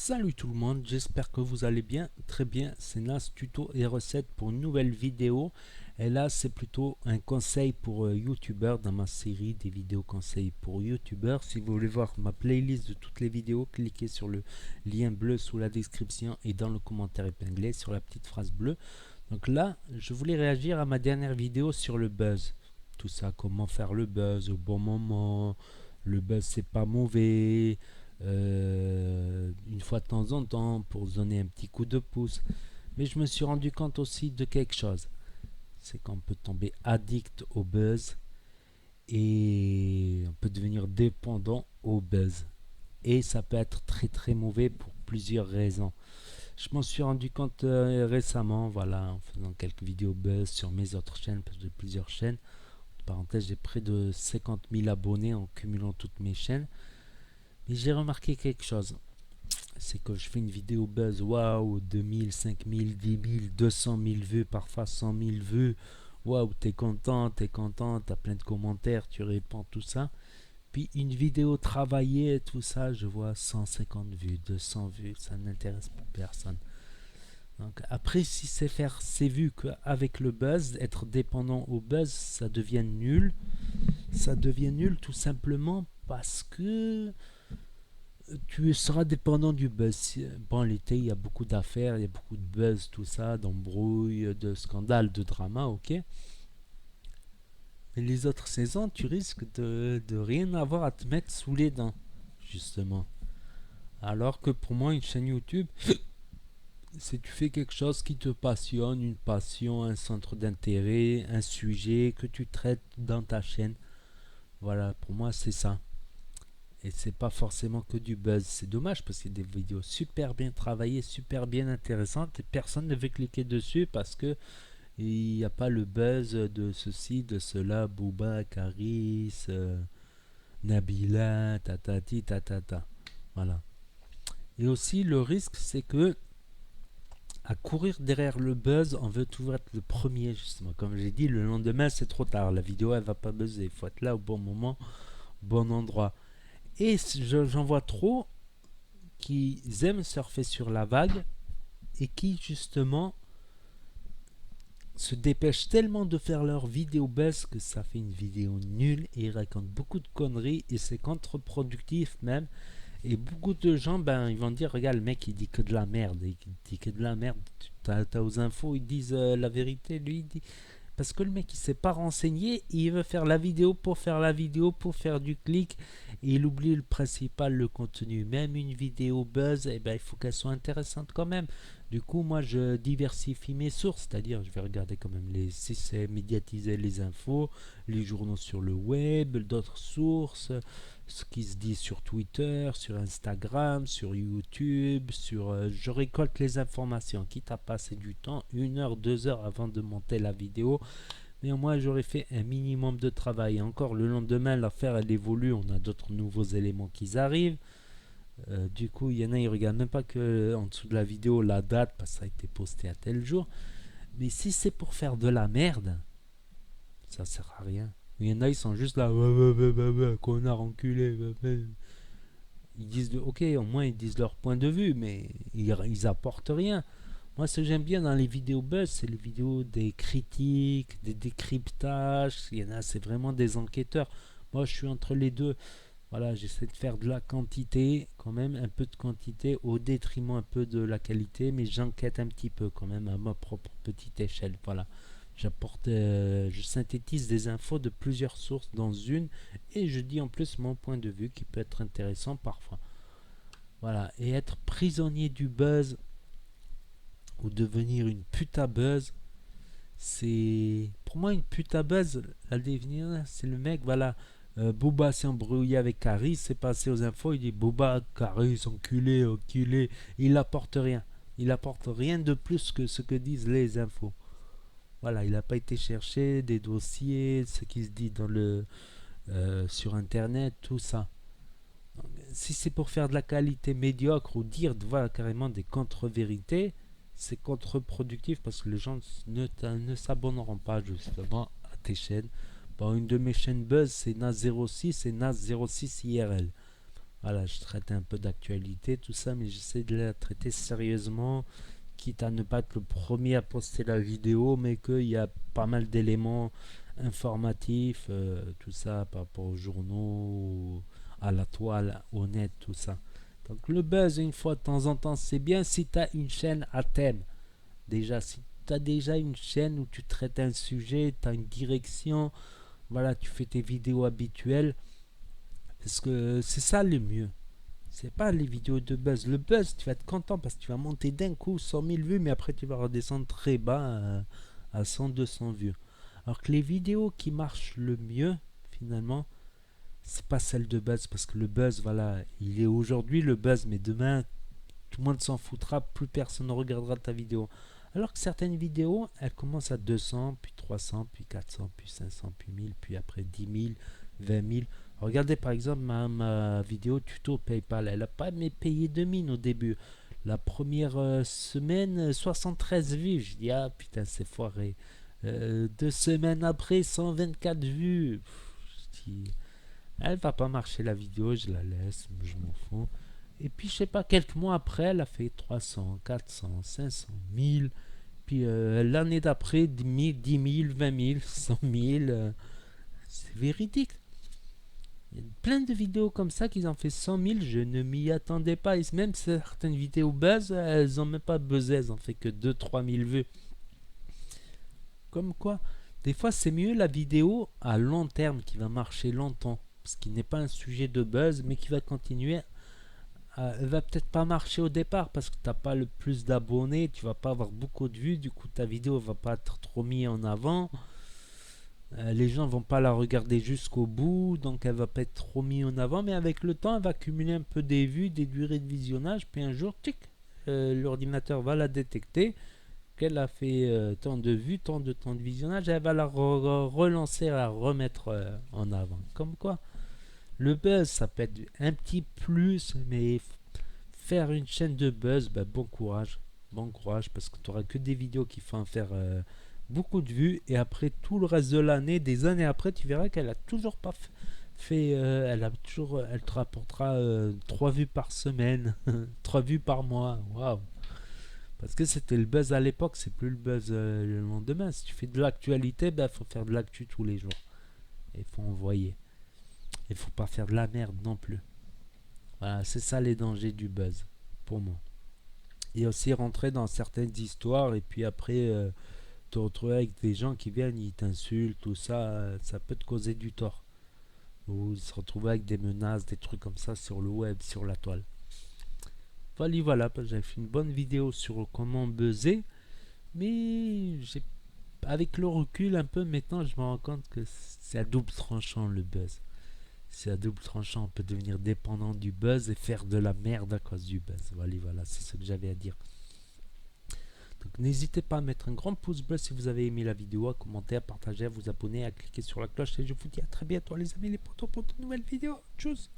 Salut tout le monde, j'espère que vous allez bien, très bien, c'est Nas Tuto et Recettes pour une nouvelle vidéo. Et là c'est plutôt un conseil pour youtubeurs dans ma série des vidéos conseils pour youtubeurs. Si vous voulez voir ma playlist de toutes les vidéos, cliquez sur le lien bleu sous la description et dans le commentaire épinglé sur la petite phrase bleue. Donc là je voulais réagir à ma dernière vidéo sur le buzz. Tout ça, comment faire le buzz au bon moment, le buzz c'est pas mauvais, une fois de temps en temps pour donner un petit coup de pouce. Mais je me suis rendu compte aussi de quelque chose, c'est qu'on peut tomber addict au buzz et on peut devenir dépendant au buzz. Et ça peut être très très mauvais pour plusieurs raisons. Je m'en suis rendu compte récemment, voilà, en faisant quelques vidéos buzz sur mes autres chaînes, parce que j'ai plusieurs chaînes. En parenthèse, j'ai près de 50 000 abonnés en cumulant toutes mes chaînes. Mais j'ai remarqué quelque chose, c'est que je fais une vidéo buzz, waouh, 2000, 5000, 10 000, 200 000 vues, parfois 100 000 vues. Waouh, t'es content, t'as plein de commentaires, tu réponds, tout ça. Puis une vidéo travaillée, tout ça, je vois 150 vues, 200 vues, ça n'intéresse plus personne. Donc après, si c'est vu qu'avec le buzz, être dépendant au buzz, ça devient nul. Ça devient nul tout simplement parce que tu seras dépendant du buzz. Bon, l'été, il y a beaucoup d'affaires, il y a beaucoup de buzz, tout ça, d'embrouilles, de scandales, de drama, ok. Mais les autres saisons, tu risques de rien avoir à te mettre sous les dents, justement. Alors que pour moi, une chaîne YouTube, c'est tu fais quelque chose qui te passionne, une passion, un centre d'intérêt, un sujet que tu traites dans ta chaîne. Voilà, pour moi, c'est ça. Et c'est pas forcément que du buzz. C'est dommage parce qu'il y a des vidéos super bien travaillées, super bien intéressantes et personne ne veut cliquer dessus parce que il n'y a pas le buzz de ceci, de cela, Booba, Caris, Nabila, tatati, tatata. Voilà. Et aussi le risque c'est que à courir derrière le buzz, on veut toujours être le premier justement. Comme j'ai dit, le lendemain c'est trop tard. La vidéo elle va pas buzzer. Il faut être là au bon moment, au bon endroit. Et j'en vois trop qui aiment surfer sur la vague et qui justement se dépêchent tellement de faire leur vidéo buzz que ça fait une vidéo nulle et ils racontent beaucoup de conneries et c'est contre-productif même. Et beaucoup de gens, ben, ils vont dire, regarde, le mec, il dit que de la merde. Il dit que de la merde. T'as aux infos, ils disent la vérité. Lui, il dit, parce que le mec il s'est pas renseigné, il veut faire la vidéo pour faire la vidéo, pour faire du clic, et il oublie le principal, le contenu. Même une vidéo buzz, eh ben, il faut qu'elle soit intéressante quand même. Du coup, moi je diversifie mes sources, c'est-à-dire je vais regarder quand même si c'est médiatisé les infos, les journaux sur le web, d'autres sources, ce qui se dit sur Twitter, sur Instagram, sur YouTube, je récolte les informations, quitte à passer du temps, 1 heure, 2 heures avant de monter la vidéo. Mais au moins j'aurais fait un minimum de travail. Et encore le lendemain, l'affaire elle évolue, on a d'autres nouveaux éléments qui arrivent. Du coup, il y en a, ils regardent même pas que en dessous de la vidéo la date parce que ça a été posté à tel jour. Mais si c'est pour faire de la merde, ça sert à rien. Il y en a, ils sont juste là, ouais, ouais, ouais, ouais, ouais, connard enculé. Ouais, ouais. Ils disent, ok, au moins ils disent leur point de vue, mais ils apportent rien. Moi, ce que j'aime bien dans les vidéos buzz, c'est les vidéos des critiques, des décryptages. Il y en a, c'est vraiment des enquêteurs. Moi, je suis entre les deux. Voilà, j'essaie de faire de la quantité, quand même, un peu de quantité, au détriment un peu de la qualité, mais j'enquête un petit peu quand même à ma propre petite échelle. Voilà. Je synthétise des infos de plusieurs sources dans une, et je dis en plus mon point de vue qui peut être intéressant parfois. Voilà, et être prisonnier du buzz ou devenir une pute à buzz, c'est pour moi une pute à buzz. La définir, c'est le mec, voilà. Booba s'est embrouillé avec Caris, c'est passé aux infos, il dit Booba, Caris, enculé, enculé. Il apporte rien. Il apporte rien de plus que ce que disent les infos. Voilà, il n'a pas été chercher des dossiers, ce qui se dit sur internet, tout ça. Donc, si c'est pour faire de la qualité médiocre ou dire voilà, carrément des contre-vérités, c'est contre-productif parce que les gens ne s'abonneront pas justement à tes chaînes. Bon, une de mes chaînes buzz, c'est NAS06 et NAS06 IRL. Voilà, je traite un peu d'actualité, tout ça, mais j'essaie de la traiter sérieusement, quitte à ne pas être le premier à poster la vidéo, mais qu'il y a pas mal d'éléments informatifs, tout ça, par rapport aux journaux, à la toile, au net, tout ça. Donc le buzz, une fois de temps en temps, c'est bien si tu as une chaîne à thème. Déjà, si tu as déjà une chaîne où tu traites un sujet, tu as une direction, voilà, tu fais tes vidéos habituelles, parce que c'est ça le mieux. C'est pas les vidéos de buzz. Le buzz, tu vas être content parce que tu vas monter d'un coup 100 000 vues, mais après tu vas redescendre très bas à 100, 200 vues. Alors que les vidéos qui marchent le mieux, finalement, c'est pas celle de buzz parce que le buzz, voilà, il est aujourd'hui le buzz, mais demain, tout le monde s'en foutra, plus personne ne regardera ta vidéo. Alors que certaines vidéos, elles commencent à 200, puis 300, puis 400, puis 500, puis 1000, puis après 10 000, 20 000. Regardez par exemple ma vidéo tuto PayPal. Elle n'a pas payé 2000 au début. La première semaine, 73 vues. Je dis, ah putain, c'est foiré. 2 semaines après, 124 vues. Je dis, elle va pas marcher la vidéo, je la laisse, je m'en fous. Et puis, je sais pas, quelques mois après, elle a fait 300, 400, 500, 1000. Puis l'année d'après, 10 000, 10 000, 20 000, 100 000. C'est véridique. Il y a plein de vidéos comme ça qu'ils ont fait 100 000. Je ne m'y attendais pas. Et même certaines vidéos buzz, elles n'ont même pas buzzé. Elles ont fait que 2 3 000 vues. Comme quoi, des fois, c'est mieux la vidéo à long terme qui va marcher longtemps. Parce qu'il n'est pas un sujet de buzz, mais qui va continuer. Elle va peut-être pas marcher au départ parce que tu n'as pas le plus d'abonnés, tu vas pas avoir beaucoup de vues, du coup ta vidéo va pas être trop mise en avant. Les gens vont pas la regarder jusqu'au bout, donc elle va pas être trop mise en avant, mais avec le temps elle va cumuler un peu des vues, des durées de visionnage, puis un jour, tic, l'ordinateur va la détecter, qu'elle a fait tant de vues, tant de temps de visionnage, elle va la relancer, la remettre en avant. Comme quoi, le buzz, ça peut être un petit plus, mais faire une chaîne de buzz, bah, bon courage. Bon courage, parce que tu n'auras que des vidéos qui font faire beaucoup de vues. Et après tout le reste de l'année, des années après, tu verras qu'elle a toujours pas fait. Elle te rapportera 3 vues par semaine, 3 vues par mois. Waouh! Parce que c'était le buzz à l'époque, c'est plus le buzz le lendemain. Si tu fais de l'actualité, il faut faire de l'actu tous les jours. Il faut envoyer. Il faut pas faire de la merde non plus. Voilà, c'est ça les dangers du buzz, pour moi. Et aussi rentrer dans certaines histoires et puis après te retrouver avec des gens qui viennent, ils t'insultent, tout ça, ça peut te causer du tort. Ou se retrouver avec des menaces, des trucs comme ça sur le web, sur la toile. Voilà, j'ai fait une bonne vidéo sur comment buzzer, mais avec le recul un peu maintenant, je me rends compte que c'est à double tranchant le buzz. C'est à double tranchant, on peut devenir dépendant du buzz et faire de la merde à cause du buzz. Voilà, c'est ce que j'avais à dire. Donc n'hésitez pas à mettre un grand pouce bleu si vous avez aimé la vidéo, à commenter, à partager, à vous abonner, à cliquer sur la cloche. Et je vous dis à très bientôt les amis, les potos pour de nouvelles vidéos. Tchuss!